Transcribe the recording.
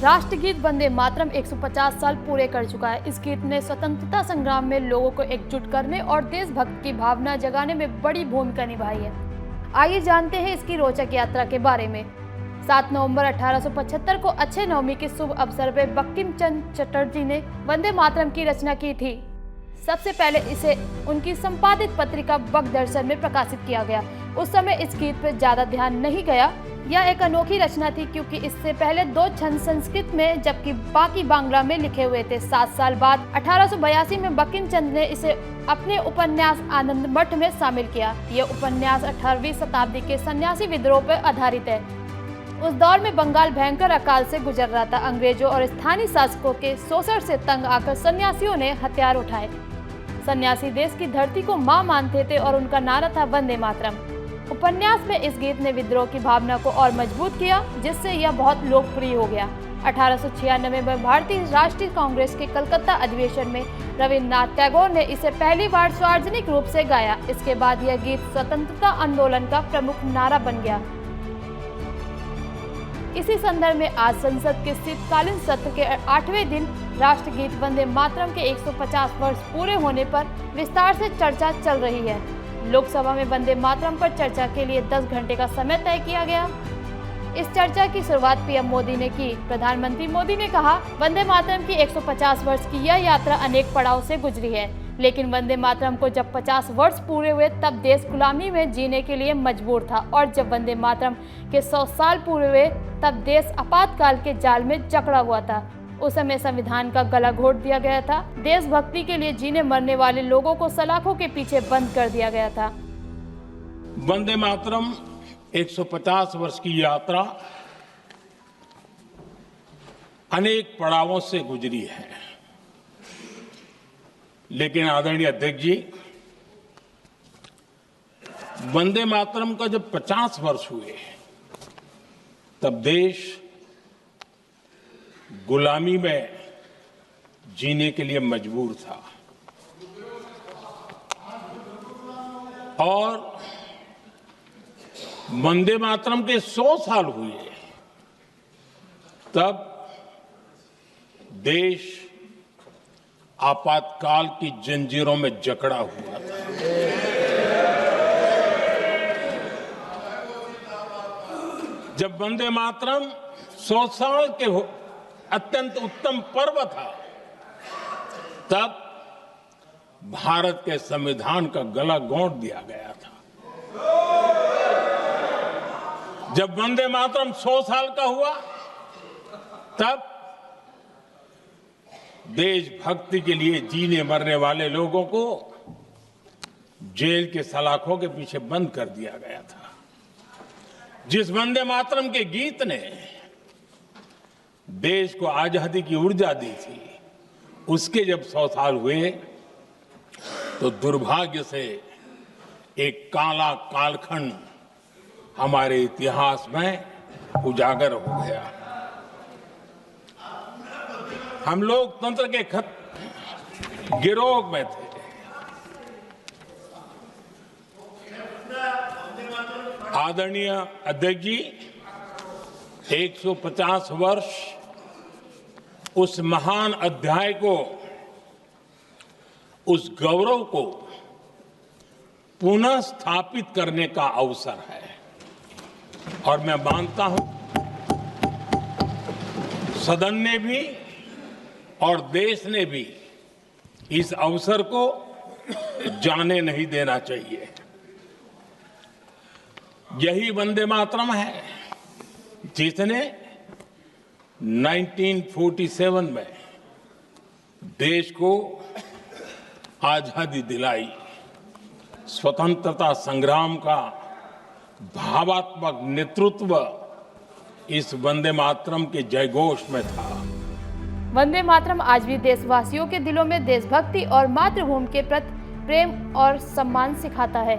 राष्ट्रगीत वंदे मातरम 150 साल पूरे कर चुका है। इस गीत ने स्वतंत्रता संग्राम में लोगों को एकजुट करने और देशभक्ति की भावना जगाने में बड़ी भूमिका निभाई है। आइए जानते हैं इसकी रोचक यात्रा के बारे में। 7 नवंबर 1875 को अक्षय नवमी के शुभ अवसर पर बंकिम चंद्र चटर्जी ने वंदे मातरम की रचना की थी। सबसे पहले इसे उनकी संपादित पत्रिका वक्त दर्शन में प्रकाशित किया गया। उस समय इस गीत पर ज्यादा ध्यान नहीं गया। यह एक अनोखी रचना थी क्योंकि इससे पहले 2 छंद संस्कृत में जबकि बाकी बांग्ला में लिखे हुए थे। 7 साल बाद 1882 में बंकिम चंद्र ने इसे अपने उपन्यास आनंद मठ में शामिल किया। यह उपन्यास 18वीं शताब्दी के सन्यासी विद्रोह पर आधारित है। उस दौर में बंगाल भयंकर अकाल से गुजर रहा था। अंग्रेजों और स्थानीय शासकों के शोषण से तंग आकर सन्यासियों ने हथियार उठाए। सन्यासी देश की धरती को मां मानते थे और उनका नारा था वंदे मातरम। उपन्यास में इस गीत ने विद्रोह की भावना को और मजबूत किया, जिससे यह बहुत लोकप्रिय हो गया। 1896 में भारतीय राष्ट्रीय कांग्रेस के कलकत्ता अधिवेशन में रविन्द्रनाथ टैगोर ने इसे पहली बार सार्वजनिक रूप से गाया। इसके बाद यह गीत स्वतंत्रता आंदोलन का प्रमुख नारा बन गया। इसी संदर्भ में आज संसद के शीतकालीन सत्र के 8वें दिन राष्ट्रगीत वंदे मातरम के 150 वर्ष पूरे होने पर विस्तार से चर्चा चल रही है। लोकसभा में वंदे मातरम पर चर्चा के लिए 10 घंटे का समय तय किया गया। इस चर्चा की शुरुआत पीएम मोदी ने की। प्रधानमंत्री मोदी ने कहा, वंदे मातरम की 150 वर्ष की यह यात्रा अनेक पड़ाव से गुजरी है, लेकिन वंदे मातरम को जब 50 वर्ष पूरे हुए तब देश गुलामी में जीने के लिए मजबूर था, और जब वंदे मातरम के 100 साल पूरे हुए तब देश आपातकाल के जाल में जकड़ा हुआ था। उस समय संविधान का गला घोट दिया गया था। देशभक्ति के लिए जीने मरने वाले लोगों को सलाखों के पीछे बंद कर दिया गया था। वंदे मातरम 150 वर्ष की यात्रा अनेक पड़ावों से गुजरी है, लेकिन आदरणीय अध्यक्ष जी, वंदे मातरम का जब 50 वर्ष हुए तब देश गुलामी में जीने के लिए मजबूर था, और वंदे मातरम के 100 साल हुए तब देश आपातकाल की जंजीरों में जकड़ा हुआ था। जब वंदे मातरम 100 साल के अत्यंत उत्तम पर्व था, तब भारत के संविधान का गला घोंट दिया गया था। जब वंदे मातरम 100 साल का हुआ तब देशभक्ति के लिए जीने मरने वाले लोगों को जेल के सलाखों के पीछे बंद कर दिया गया था। जिस वंदे मातरम के गीत ने देश को आजादी की ऊर्जा दी थी, उसके जब 100 साल हुए तो दुर्भाग्य से एक काला कालखंड हमारे इतिहास में उजागर हो गया। हम लोकतंत्र के गिरोह में थे। आदरणीय अध्यक्ष जी, 150 वर्ष उस महान अध्याय को, उस गौरव को पुनः स्थापित करने का अवसर है, और मैं मानता हूं सदन ने भी और देश ने भी इस अवसर को जाने नहीं देना चाहिए। यही वंदे मातरम है जिसने 1947 में देश को आजादी दिलाई। स्वतंत्रता संग्राम का भावात्मक नेतृत्व इस वंदे मातरम के जयघोष में था। वंदे मातरम आज भी देशवासियों के दिलों में देशभक्ति और मातृभूमि के प्रति प्रेम और सम्मान सिखाता है।